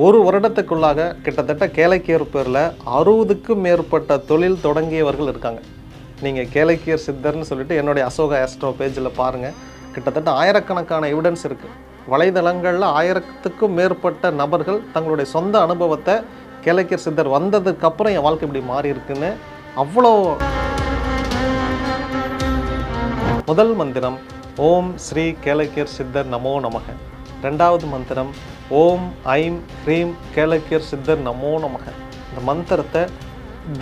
ஒரு வருடத்துக்குள்ளாக கிட்டத்தட்ட கேளக்கியர் பேரில் 60க்கும் மேற்பட்ட தொழில் தொடங்கியவர்கள் இருக்காங்க. நீங்கள் கேளக்கியர் சித்தர்னு சொல்லிட்டு என்னுடைய அசோகா ஆஸ்ட்ரோ பேஜில் பாருங்கள். கிட்டத்தட்ட ஆயிரக்கணக்கான எவிடன்ஸ் இருக்குது. வலைதளங்களில் 1000த்துக்கும் மேற்பட்ட நபர்கள் தங்களுடைய சொந்த அனுபவத்தை கேளக்கியர் சித்தர் வந்ததுக்கப்புறம் என் வாழ்க்கை இப்படி மாறி இருக்குன்னு அவ்வளோ. முதல் மந்திரம் ஓம் ஸ்ரீ கேளக்கியர் சித்தர் நமோ நமக. ரெண்டாவது மந்திரம் ஓம் ஐம் ஹ்ரீம் கேளக்கியர் சித்தர் நமோ நமக. இந்த மந்திரத்தை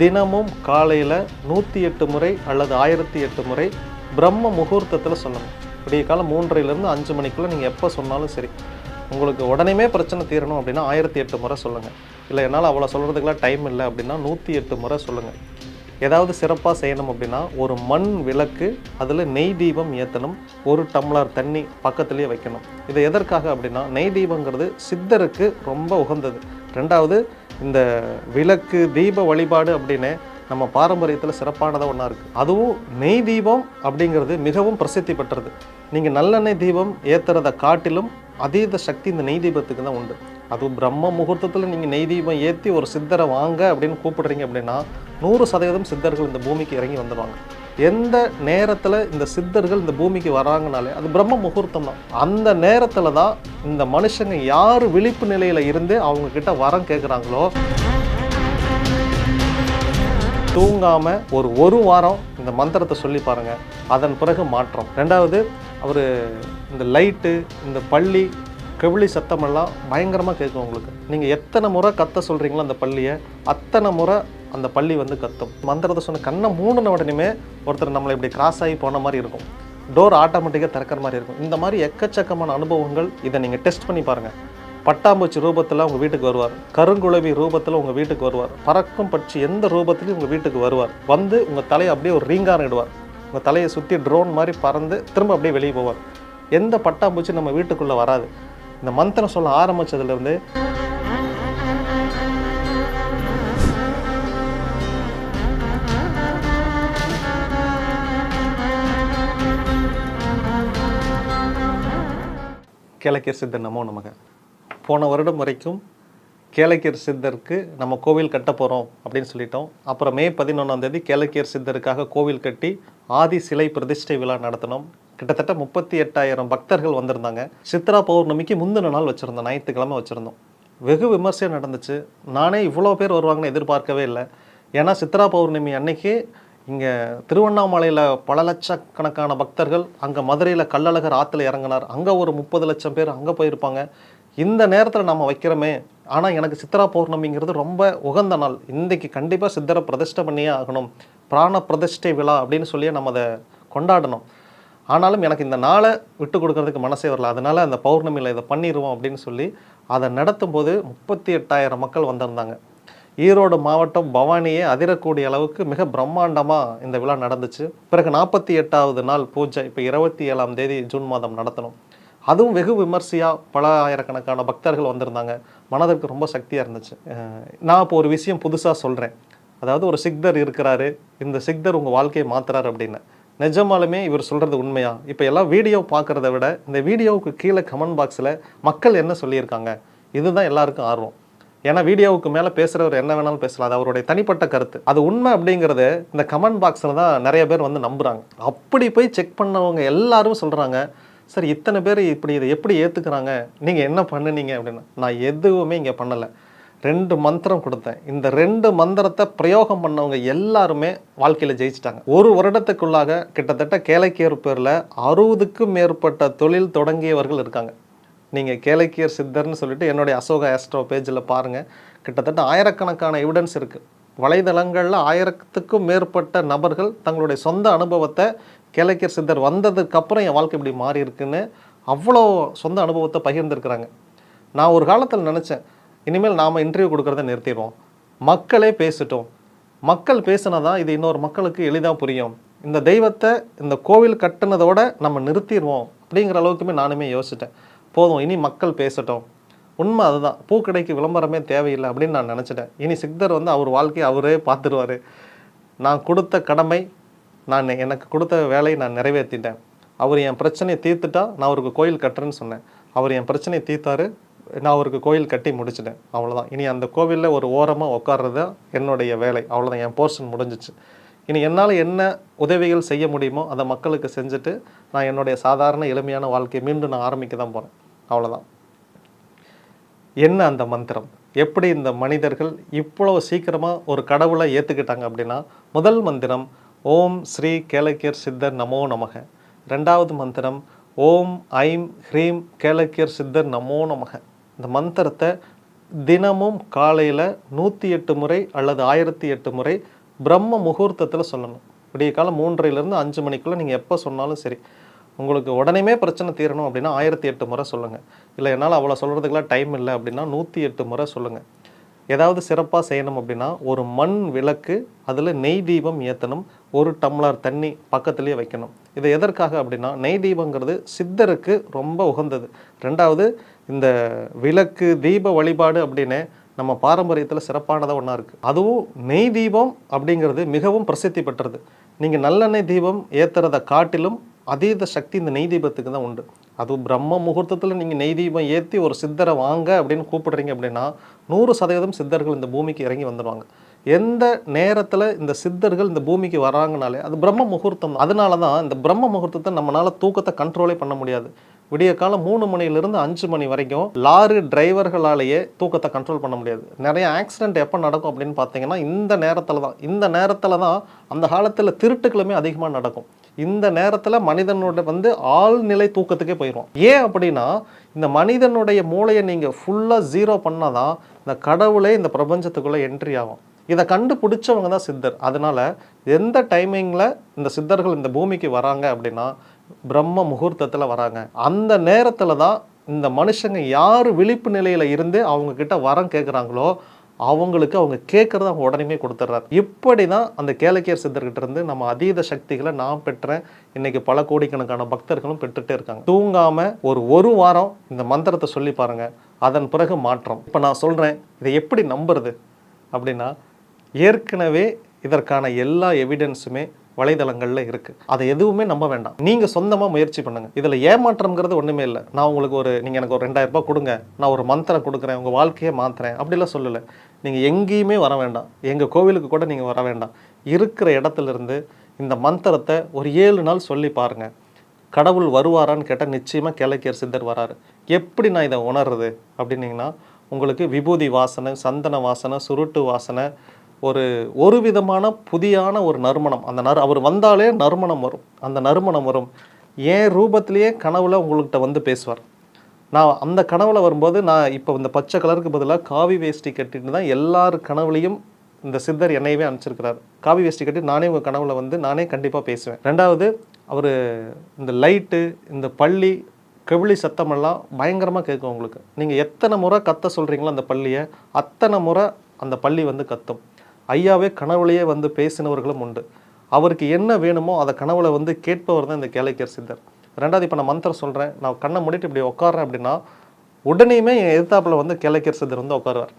தினமும் காலையில் 108 முறை அல்லது 1008 முறை பிரம்ம முகூர்த்தத்தில் சொல்லணும். விடிய காலம் 3:30லேருந்து 5 மணிக்குள்ளே நீங்கள் எப்போ சொன்னாலும் சரி. உங்களுக்கு உடனே பிரச்சனை தீரணும் அப்படின்னா 1008 முறை சொல்லுங்கள். இல்லை என்னால் அவ்வளோ சொல்கிறதுக்கெல்லாம் டைம் இல்லை அப்படின்னா 108 முறை சொல்லுங்கள். ஏதாவது சிறப்பாக செய்யணும் அப்படின்னா ஒரு மண் விளக்கு, அதில் நெய் தீபம் ஏற்றணும், 1 டம்ளர் தண்ணி பக்கத்துலேயே வைக்கணும். இது எதற்காக அப்படின்னா நெய் தீபங்கிறது சித்தருக்கு ரொம்ப உகந்தது. ரெண்டாவது, இந்த விளக்கு தீப வழிபாடு அப்படின்னு நம்ம பாரம்பரியத்தில் சிறப்பானதாக ஒன்றா இருக்குது. அதுவும் நெய் தீபம் அப்படிங்கிறது மிகவும் பிரசித்தி பெற்றது. நீங்கள் நல்லெண்ணெய் தீபம் ஏற்றுறதை காட்டிலும் அதீத சக்தி இந்த நெய் தீபத்துக்கு தான் உண்டு. அதுவும் பிரம்ம முகூர்த்தத்தில் நீங்கள் நெய் தீபம் ஏற்றி ஒரு சித்தரை வாங்க அப்படின்னு கூப்பிடுறீங்க அப்படின்னா 100% சித்தர்கள் இந்த பூமிக்கு இறங்கி வந்துடுவாங்க. எந்த நேரத்தில் இந்த சித்தர்கள் இந்த பூமிக்கு வராங்கனாலே அது பிரம்ம முகூர்த்தம் தான். அந்த நேரத்தில் தான் இந்த மனுஷங்க யார் விழிப்பு நிலையில் இருந்து அவங்கக்கிட்ட வரம் கேட்குறாங்களோ, தூங்காமல் ஒரு வாரம் இந்த மந்திரத்தை சொல்லி பாருங்கள். அதன் பிறகு மாற்றம். ரெண்டாவது, அவர் இந்த லைட்டு, இந்த பள்ளி கெவிலி சத்தமெல்லாம் பயங்கரமாக கேட்கும் உங்களுக்கு. நீங்கள் எத்தனை முறை கத்த சொல்கிறீங்களோ அந்த பள்ளியை, அத்தனை முறை அந்த பள்ளி வந்து கத்தும். மந்திரத்தை சொன்ன கண்ணை மூடின உடனே ஒருத்தர் நம்மளை இப்படி கிராஸ் ஆகி போன மாதிரி இருக்கும். டோர் ஆட்டோமேட்டிக்காக திறக்கிற மாதிரி இருக்கும். இந்த மாதிரி எக்கச்சக்கமான அனுபவங்கள். இதை நீங்கள் டெஸ்ட் பண்ணி பாருங்கள். பட்டாம்பூச்சி ரூபத்தில் உங்கள் வீட்டுக்கு வருவார், கருங்குளவி ரூபத்தில் உங்கள் வீட்டுக்கு வருவார், பறக்கும் பட்சி எந்த ரூபத்துலையும் உங்கள் வீட்டுக்கு வருவார். வந்து உங்கள் தலையை அப்படியே ஒரு ரீங்காரம் இடுவார். உங்கள் தலையை சுற்றி ட்ரோன் மாதிரி பறந்து திரும்ப அப்படியே வெளியே போவார். எந்த பட்டாம்பூச்சி நம்ம வீட்டுக்குள்ளே வராது. இந்த மந்திரம் சொல்ல ஆரம்பித்ததுலேருந்து கேளக்கியர் சித்தர் நமோ நமக. போன வருடம் வரைக்கும் கேளக்கியர் சித்தருக்கு நம்ம கோவில் கட்ட போகிறோம் அப்படின்னு சொல்லிட்டோம். அப்புறம் மே 11 கேளக்கியர் சித்தருக்காக கோவில் கட்டி ஆதி சிலை பிரதிஷ்டை விழா நடத்தினோம். கிட்டத்தட்ட 38,000 பக்தர்கள் வந்திருந்தாங்க. சித்ரா பௌர்ணமிக்கு முந்தின நாள் வச்சுருந்தோம், ஞாயிற்றுக்கிழமை வச்சுருந்தோம். வெகு விமர்சையாக நடந்துச்சு. நானே இவ்வளோ பேர் வருவாங்கன்னு எதிர்பார்க்கவே இல்லை. ஏன்னா சித்ரா பௌர்ணமி அன்னைக்கு இங்கே திருவண்ணாமலையில் பல லட்சக்கணக்கான பக்தர்கள், அங்கே மதுரையில் கள்ளழகர் ஆற்றுல இறங்கினார், அங்கே ஒரு 30 லட்சம் பேர் அங்கே போயிருப்பாங்க. இந்த நேரத்தில் நம்ம வைக்கிறோமே, ஆனால் எனக்கு சித்ரா பௌர்ணமிங்கிறது ரொம்ப உகந்த நாள். இன்றைக்கி கண்டிப்பாக சித்தரை பிரதிஷ்டை பண்ணியே ஆகணும், பிராண பிரதிஷ்டை விழா அப்படின்னு சொல்லியே நம்ம அதை கொண்டாடணும். ஆனாலும் எனக்கு இந்த நாளை விட்டு கொடுக்கறதுக்கு மனசே வரல. அதனால் அந்த பௌர்ணமியில் இதை பண்ணிடுவோம் அப்படின்னு சொல்லி அதை நடத்தும் போது 38,000 மக்கள் வந்திருந்தாங்க. ஈரோடு மாவட்டம் பவானியே அதிரக்கூடிய அளவுக்கு மிக பிரம்மாண்டமாக இந்த விழா நடந்துச்சு. பிறகு 48வது நாள் பூஜை இப்போ 27 ஜூன் மாதம் நடத்தணும். அதுவும் வெகு விமர்சையாக பல ஆயிரக்கணக்கான பக்தர்கள் வந்திருந்தாங்க. மனதிற்கு ரொம்ப சக்தியாக இருந்துச்சு. நான் இப்போ ஒரு விஷயம் புதுசாக சொல்கிறேன். அதாவது ஒரு சித்தர் இருக்கிறாரு, இந்த சித்தர் உங்கள் வாழ்க்கையை மாற்றுறாரு அப்படின்னு. நிஜமாலுமே இவர் சொல்கிறது உண்மையா? இப்போ எல்லாம் வீடியோ பார்க்குறத விட இந்த வீடியோவுக்கு கீழே கமெண்ட் பாக்ஸில் மக்கள் என்ன சொல்லியிருக்காங்க, இதுதான் எல்லாருக்கும் ஆர்வம். ஏன்னா வீடியோவுக்கு மேலே பேசுகிறவர் என்ன வேணாலும் பேசலாம், அது அவருடைய தனிப்பட்ட கருத்து. அது உண்மை அப்படிங்கிறது இந்த கமெண்ட் பாக்ஸில் தான் நிறைய பேர் வந்து நம்புகிறாங்க. அப்படி போய் செக் பண்ணவங்க எல்லாரும் சொல்கிறாங்க, சார் இத்தனை பேர் இப்படி இதை எப்படி ஏற்றுக்கிறாங்க, நீங்கள் என்ன பண்ணுனீங்க அப்படின்னு. நான் எதுவுமே இங்கே பண்ணலை. 2 மந்திரம் கொடுத்தேன். இந்த 2 மந்திரத்தை பிரயோகம் பண்ணவங்க எல்லாருமே வாழ்க்கையில் ஜெயிச்சிட்டாங்க. ஒரு வருடத்துக்குள்ளாக கிட்டத்தட்ட கேளக்கியர் பேரில் 60க்கும் மேற்பட்ட தொழில் தொடங்கியவர்கள் இருக்காங்க. நீங்கள் கேளக்கியர் சித்தர்னு சொல்லிட்டு என்னுடைய அசோகா ஆஸ்ட்ரோ பேஜில் பாருங்கள். கிட்டத்தட்ட ஆயிரக்கணக்கான எவிடன்ஸ் இருக்குது. வலைதளங்களில் 1000த்துக்கும் மேற்பட்ட நபர்கள் தங்களுடைய சொந்த அனுபவத்தை கேளக்கியர் சித்தர் வந்ததுக்கப்புறம் என் வாழ்க்கை இப்படி மாறி இருக்குன்னு அவ்வளோ சொந்த அனுபவத்தை பகிர்ந்துருக்கிறாங்க. நான் ஒரு காலத்தில் நினச்சேன், இனிமேல் நாம் இன்டர்வியூ கொடுக்குறத நிறுத்திடுவோம், மக்களே பேசிட்டோம், மக்கள் பேசினதான் இது இன்னொரு மக்களுக்கு எளிதாக புரியும், இந்த தெய்வத்தை இந்த கோவில் கட்டினதோட நம்ம நிறுத்திடுவோம் அப்படிங்கிற அளவுக்குமே நானுமே யோசிச்சிட்டேன். போதும், இனி மக்கள் பேசட்டும். உண்மை அதுதான். பூக்கடைக்கு விளம்பரமே தேவையில்லை அப்படின்னு நான் நினச்சிட்டேன். இனி சித்தர் வந்து அவர் வாழ்க்கையை அவரே பார்த்துடுவார். நான் கொடுத்த கடமை, எனக்கு கொடுத்த வேலையை நான் நிறைவேற்றிட்டேன். அவர் என் பிரச்சனையை தீர்த்துட்டா நான் அவருக்கு கோயில் கட்டுறேன்னு சொன்னேன். அவர் என் பிரச்சனையை தீர்த்தாரு. நான் அவருக்கு கோயில் கட்டி முடிச்சிட்டேன், அவ்வளோதான். இனி அந்த கோவிலில் ஒரு ஓரமாக உட்கார்றது தான் என்னுடைய வேலை, அவ்வளோதான். என் போர்ஷன் முடிஞ்சிச்சு. இனி என்னால் என்ன உதவிகள் செய்ய முடியுமோ அதை மக்களுக்கு செஞ்சுட்டு நான் என்னுடைய சாதாரண எளிமையான வாழ்க்கையை மீண்டும் நான் ஆரம்பிக்க தான் போகிறேன், அவ்வளோதான். என்ன அந்த மந்திரம்? எப்படி இந்த மனிதர்கள் இவ்வளோ சீக்கிரமாக ஒரு கடவுளை ஏற்றுக்கிட்டாங்க அப்படின்னா, முதல் மந்திரம் ஓம் ஸ்ரீ கேளக்கியர் சித்தர் நமோ நமக. ரெண்டாவது மந்திரம் ஓம் ஐம் ஹ்ரீம் கேளக்கியர் சித்தர் நமோ நமக. இந்த மந்திரத்தை தினமும் காலையில் 108 முறை அல்லது 1008 முறை பிரம்ம முகூர்த்தத்தில் சொல்லணும். விடிய காலம் 3:30லேருந்து 5 மணிக்குள்ளே நீங்கள் எப்போ சொன்னாலும் சரி. உங்களுக்கு உடனே பிரச்சனை தீரணும் அப்படின்னா 1008 முறை சொல்லுங்கள். இல்லை என்னால் அவ்வளோ சொல்கிறதுக்கெலாம் டைம் இல்லை அப்படின்னா 108 முறை சொல்லுங்கள். ஏதாவது சிறப்பாக செய்யணும் அப்படின்னா ஒரு மண் விளக்கு, அதில் நெய் தீபம் ஏற்றணும், 1 டம்ளர் தண்ணி பக்கத்துலேயே வைக்கணும். இது எதற்காக அப்படின்னா, நெய் தீபங்கிறது சித்தருக்கு ரொம்ப உகந்தது. ரெண்டாவது, இந்த விளக்கு தீப வழிபாடு அப்படின்னு நம்ம பாரம்பரியத்தில் சிறப்பானதாக ஒன்றா இருக்குது. அதுவும் நெய் தீபம் அப்படிங்கிறது மிகவும் பிரசித்தி பெற்றது. நீங்கள் நல்லெண்ணெய் தீபம் ஏற்றுறதை காட்டிலும் அதீத சக்தி இந்த நெய் தீபத்துக்கு தான் உண்டு. அதுவும் பிரம்ம முகூர்த்தத்தில் நீங்கள் நெய் தீபம் ஏற்றி ஒரு சித்தரை வாங்க அப்படின்னு கூப்பிடுறீங்க அப்படின்னா 100% சித்தர்கள் இந்த பூமிக்கு இறங்கி வந்துடுவாங்க. எந்த நேரத்தில் இந்த சித்தர்கள் இந்த பூமிக்கு வராங்கனாலே அது பிரம்ம முகூர்த்தம். அதனால தான் இந்த பிரம்ம முகூர்த்தத்தை நம்மளால் தூக்கத்தை கண்ட்ரோலே பண்ண முடியாது. விடிய காலம் 3 மணிலேருந்து 5 மணி வரைக்கும் லாரி டிரைவர்களாலேயே தூக்கத்தை கண்ட்ரோல் பண்ண முடியாது. நிறைய ஆக்சிடென்ட் எப்போ நடக்கும் அப்படின்னு பார்த்தீங்கன்னா இந்த நேரத்தில் தான். இந்த நேரத்தில் தான் அந்த காலத்தில் திருட்டுக்களுமே அதிகமாக நடக்கும். இந்த நேரத்தில் மனிதனோட ஆழ்நிலை தூக்கத்துக்கே போயிடும். ஏன் அப்படின்னா, இந்த மனிதனுடைய மூளையை நீங்கள் ஃபுல்லாக ஜீரோ பண்ணால் தான் இந்த கடவுளே இந்த பிரபஞ்சத்துக்குள்ளே என்ட்ரி ஆகும். இதை கண்டுபிடிச்சவங்க தான் சித்தர். அதனால் எந்த டைமிங்கில் இந்த சித்தர்கள் இந்த பூமிக்கு வராங்க அப்படின்னா பிரம்ம முகூர்த்தத்தில் வராங்க. அந்த நேரத்தில் தான் இந்த மனுஷங்க யார் விழிப்பு நிலையில் இருந்து அவங்கக்கிட்ட வரம் கேட்குறாங்களோ அவங்களுக்கு அவங்க கேட்குறத அவங்க உடனே கொடுத்துட்றாரு. இப்படி தான் அந்த கேளக்கியர் சித்தர்கிட்ட இருந்து நம்ம அதீத சக்திகளை நான் பெற்றேன். இன்றைக்கி பல கோடிக்கணக்கான பக்தர்களும் பெற்றுட்டே இருக்காங்க. தூங்காமல் ஒரு வாரம் இந்த மந்திரத்தை சொல்லி பாருங்கள், அதன் பிறகு மாற்றம். இப்போ நான் சொல்கிறேன், இதை எப்படி நம்புறது அப்படின்னா, ஏற்கனவே இதற்கான எல்லா எவிடன்ஸுமே வலைதளங்களில் இருக்குது. அதை எதுவுமே நம்ப வேண்டாம். நீங்கள் சொந்தமாக முயற்சி பண்ணுங்கள். இதில் ஏமாற்றம்ங்கிறது ஒன்றுமே இல்லை. நான் உங்களுக்கு நீங்கள் எனக்கு ஒரு 2000 ரூபாய் கொடுங்க, நான் ஒரு மந்திரம் கொடுக்குறேன், உங்கள் வாழ்க்கையை மாற்றுறேன் அப்படிலாம் சொல்லலை. நீங்கள் எங்கேயுமே வர வேண்டாம், எங்கள் கோவிலுக்கு கூட நீங்கள் வர வேண்டாம். இருக்கிற இடத்துலேருந்து இந்த மந்திரத்தை ஒரு 7 நாள் சொல்லி பாருங்கள். கடவுள் வருவாரான்னு கேட்டால் நிச்சயமாக கேளக்கியர் சித்தர் வராரு. எப்படி நான் இதை உணர்றது அப்படின்னீங்கன்னா, உங்களுக்கு விபூதி வாசனை, சந்தன வாசனை, சுருட்டு வாசனை, ஒரு விதமான புதியான ஒரு நறுமணம். அவர் வந்தாலே நறுமணம் வரும். அந்த நறுமணம் வரும். என் ரூபத்திலேயே கனவுல உங்கள்கிட்ட பேசுவார். நான் அந்த கனவுல வரும்போது நான் இப்போ இந்த பச்சை கலருக்கு பதிலாக காவி வேஷ்டி கட்டிட்டு தான் எல்லார் கனவுலையும் இந்த சித்தர் என்னையவே அனுப்பிச்சிருக்கிறார். காவி வேஷ்டி கட்டி நானே உங்கள் கனவுல நானே கண்டிப்பாக பேசுவேன். ரெண்டாவது, அவர் இந்த லைட்டு, இந்த பள்ளி கவிழி சத்தமெல்லாம் பயங்கரமாக கேட்கும் உங்களுக்கு. நீங்கள் எத்தனை முறை கத்த சொல்கிறீங்களோ அந்த பள்ளியை, அத்தனை முறை அந்த பள்ளி கத்தும். ஐயாவே கனவுலையே பேசினவர்களும் உண்டு. அவருக்கு என்ன வேணுமோ அதை கனவுல கேட்பவர் தான் இந்த கேளக்கியர் சித்தர். ரெண்டாவது, இப்போ நான் மந்திரம் சொல்கிறேன், நான் கண்ணை மூடிட்டு இப்படி உட்காறேன் அப்படின்னா உடனேயுமே என் எதிர்த்தாப்பில் கேளக்கியர் சித்தர் உட்காருவார்.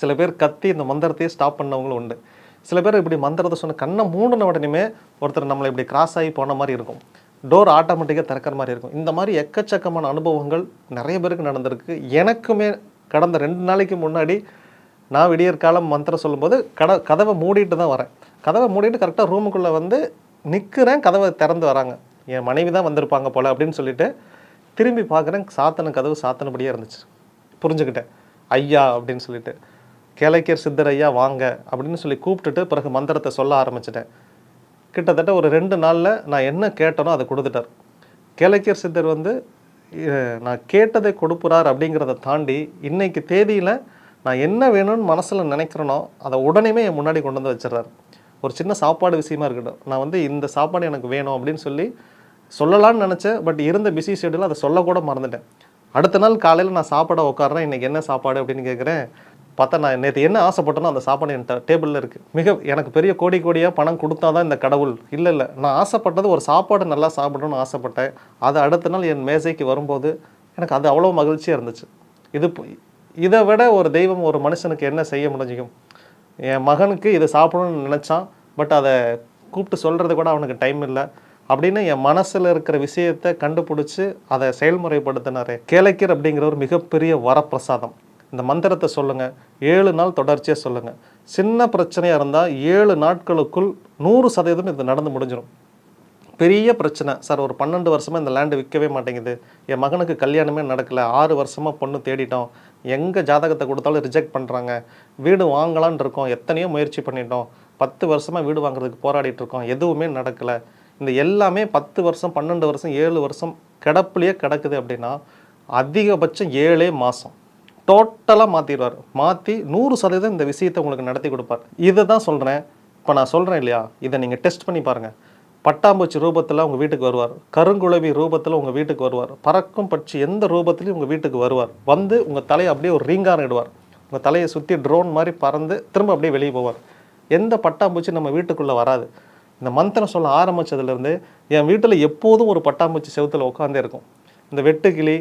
சில பேர் கத்தி இந்த மந்திரத்தையே ஸ்டாப் பண்ணவங்களும் உண்டு. சில பேர் இப்படி மந்திரத்தை சொன்ன கண்ணை மூடின உடனேயுமே ஒருத்தர் நம்மளை இப்படி கிராஸ் ஆகி போன மாதிரி இருக்கும். டோர் ஆட்டோமேட்டிக்காக திறக்கிற மாதிரி இருக்கும். இந்த மாதிரி எக்கச்சக்கமான அனுபவங்கள் நிறைய பேருக்கு நடந்திருக்கு. எனக்குமே கடந்த 2 நாளைக்கு முன்னாடி நான் விடியற் காலம் மந்திரம் சொல்லும்போது கதவை மூடிட்டு தான் வரேன். கதவை மூடிட்டு கரெக்டாக ரூமுக்குள்ளே நிற்கிறேன். கதவை திறந்து வராங்க. என் மனைவி தான் வந்திருப்பாங்க போல் அப்படின்னு சொல்லிட்டு திரும்பி பார்க்குறேன். கதவு சாத்தனபடியே இருந்துச்சு. புரிஞ்சுக்கிட்டேன். ஐயா அப்படின்னு சொல்லிட்டு, கேளக்கியர் சித்தர் ஐயா வாங்க அப்படின்னு சொல்லி கூப்பிட்டுட்டு பிறகு மந்திரத்தை சொல்ல ஆரம்பிச்சிட்டேன். கிட்டத்தட்ட ஒரு 2 நாளில் நான் என்ன கேட்டனோ அதை கொடுத்துட்டார். கேளக்கியர் சித்தர் நான் கேட்டதை கொடுப்புறார் அப்படிங்கிறத தாண்டி இன்னைக்கு தேதியில் நான் என்ன வேணும்னு மனசில் நினைக்கிறேனோ அதை உடனேமே என் முன்னாடி கொண்டு வச்சிடறாரு. ஒரு சின்ன சாப்பாடு விஷயமா இருக்கட்டும், நான் இந்த சாப்பாடு எனக்கு வேணும் அப்படின்னு சொல்லலான்னு நினச்சேன். பட் இருந்த பிஸி ஷெடியூலில் அதை சொல்லக்கூட மறந்துட்டேன். அடுத்த நாள் காலையில் நான் சாப்பாடை உட்காடுறேன். இன்றைக்கி என்ன சாப்பாடு அப்படின்னு கேட்குறேன். பார்த்தா நான் நேற்று என்ன ஆசைப்பட்டனோ அந்த சாப்பாடு என் டேபிளில் இருக்குது. எனக்கு பெரிய கோடியாக பணம் கொடுத்தா தான் இந்த கடவுள் இல்லை. நான் ஆசைப்பட்டது ஒரு சாப்பாடு நல்லா சாப்பிடணும்னு ஆசைப்பட்டேன். அது அடுத்த நாள் என் மேசைக்கு வரும்போது எனக்கு அது அவ்வளோ மகிழ்ச்சியாக இருந்துச்சு. இதை விட ஒரு தெய்வம் ஒரு மனுஷனுக்கு என்ன செய்ய முடிஞ்சிக்கும்? என் மகனுக்கு இதை சாப்பிடணும்னு நினச்சான். பட் அதை கூப்பிட்டு சொல்கிறது கூட அவனுக்கு டைம் இல்லை. அப்படின்னு என் மனசில் இருக்கிற விஷயத்தை கண்டுபிடிச்சி அதை செயல்முறைப்படுத்தினாரே. கேளக்கீர் அப்படிங்கிற ஒரு மிகப்பெரிய வரப்பிரசாதம். இந்த மந்திரத்தை சொல்லுங்கள், 7 நாள் தொடர்ச்சியாக சொல்லுங்கள். சின்ன பிரச்சனையாக இருந்தால் 7 நாட்களுக்குள் 100% இது நடந்து முடிஞ்சிடும். பெரிய பிரச்சனை சார், ஒரு 12 வருஷமாக இந்த லேண்டு விற்கவே மாட்டேங்குது, என் மகனுக்கு கல்யாணமே நடக்கலை, 6 வருஷமாக பொண்ணு தேடிட்டோம், எங்கே ஜாதகத்தை கொடுத்தாலும் ரிஜெக்ட் பண்ணுறாங்க, வீடு வாங்கலான் இருக்கோம், எத்தனையோ முயற்சி பண்ணிட்டோம், 10 வருஷமாக வீடு வாங்குறதுக்கு போராடிட்டு இருக்கோம், எதுவுமே நடக்கலை, இந்த எல்லாமே 10 வருஷம் 12 வருஷம் 7 வருஷம் கிடப்புலையே கிடக்குது அப்படின்னா அதிகபட்சம் 7 மாதம் டோட்டலாக மாற்றிடுவார். மாற்றி 100% இந்த விஷயத்தை உங்களுக்கு நடத்தி கொடுப்பார். இதை தான் சொல்கிறேன். இப்போ நான் சொல்கிறேன் இல்லையா, இதை நீங்கள் டெஸ்ட் பண்ணி பாருங்கள். பட்டாம்பூச்சி ரூபத்தில் உங்கள் வீட்டுக்கு வருவார், கருங்குளவி ரூபத்தில் உங்கள் வீட்டுக்கு வருவார், பறக்கும் பட்சி எந்த ரூபத்துலையும் உங்கள் வீட்டுக்கு வருவார். வந்து உங்கள் தலையை அப்படியே ஒரு ரீங்காரம் இடுவார். உங்கள் தலையை சுற்றி ட்ரோன் மாதிரி பறந்து திரும்ப அப்படியே வெளியே போவார். எந்த பட்டாம்பூச்சி நம்ம வீட்டுக்குள்ளே வராது. இந்த மந்திரம் சொல்ல ஆரம்பித்ததுலேருந்து என் வீட்டில் எப்போதும் ஒரு பட்டாம்பூச்சி செவுத்தில் உட்காந்தே இருக்கும். இந்த வெட்டுக்கிளி,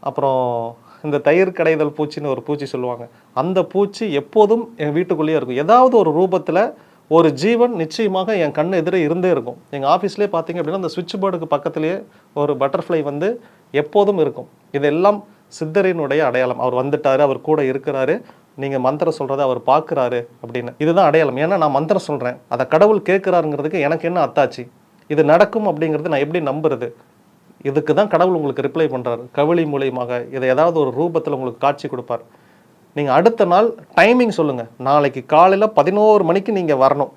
அப்புறம் இந்த தயிர் கடைதல் பூச்சின்னு ஒரு பூச்சி சொல்லுவாங்க, அந்த பூச்சி எப்போதும் என் வீட்டுக்குள்ளேயே இருக்கும். ஏதாவது ஒரு ரூபத்தில் ஒரு ஜீவன் நிச்சயமாக என் கண்ணு எதிரே இருந்தே இருக்கும். எங்கள் ஆஃபீஸ்லேயே பார்த்தீங்க அப்படின்னா அந்த சுவிட்ச் போர்டுக்கு பக்கத்துலேயே ஒரு பட்டர்ஃப்ளை வந்து எப்போதும் இருக்கும். இதெல்லாம் சித்தரினுடைய அடையாளம். அவர் வந்துட்டார், அவர் கூட இருக்கிறாரு, நீங்கள் மந்திரம் சொல்கிறத அவர் பார்க்குறாரு அப்படின்னு. இதுதான் அடையாளம். ஏன்னா நான் மந்திரம் சொல்கிறேன், அதை கடவுள் கேட்குறாருங்கிறதுக்கு எனக்கு என்ன அத்தாச்சு, இது நடக்கும் அப்படிங்கிறது நான் எப்படி நம்புறது? இதுக்கு தான் கடவுள் உங்களுக்கு ரிப்ளை பண்ணுறாரு. கவிழி மூலியமாக இதை ஏதாவது ஒரு ரூபத்தில் உங்களுக்கு காட்சி கொடுப்பார். நீங்கள் அடுத்த நாள் டைமிங் சொல்லுங்கள், நாளைக்கு காலையில் 11 மணிக்கு நீங்கள் வரணும்,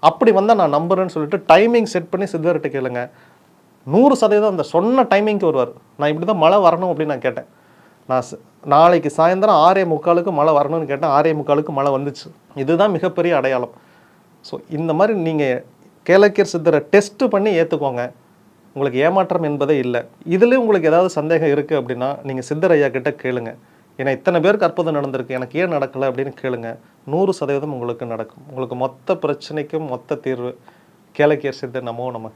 அப்படி வந்தால் நான் நம்புறேன்னு சொல்லிட்டு டைமிங் செட் பண்ணி சித்தர்கிட்ட கேளுங்க. 100% அந்த சொன்ன டைமிங்க்கு வருவார். நான் இப்படி தான் மழை வரணும் அப்படின்னு நான் கேட்டேன். நான் நாளைக்கு சாயந்தரம் 6:45 மழை வரணும்னு கேட்டேன், 6:45 மழை வந்துச்சு. இதுதான் மிகப்பெரிய அடையாளம். ஸோ இந்த மாதிரி நீங்கள் கேளக்கீர் சித்தரை டெஸ்ட்டு பண்ணி ஏற்றுக்கோங்க. உங்களுக்கு ஏமாற்றம் என்பதே இல்லை. இதுலேயும் உங்களுக்கு ஏதாவது சந்தேகம் இருக்குது அப்படின்னா நீங்கள் சித்தர் ஐயா கிட்ட கேளுங்க. ஏன்னா இத்தனை பேருக்கு அற்புதம் நடந்திருக்கு, எனக்கு ஏன் நடக்கலை அப்படின்னு கேளுங்க. 100% உங்களுக்கு நடக்கும். உங்களுக்கு மொத்த பிரச்சனைக்கும் மொத்த தீர்வு கேளக்கீர் சித்தர். நமோ நமக.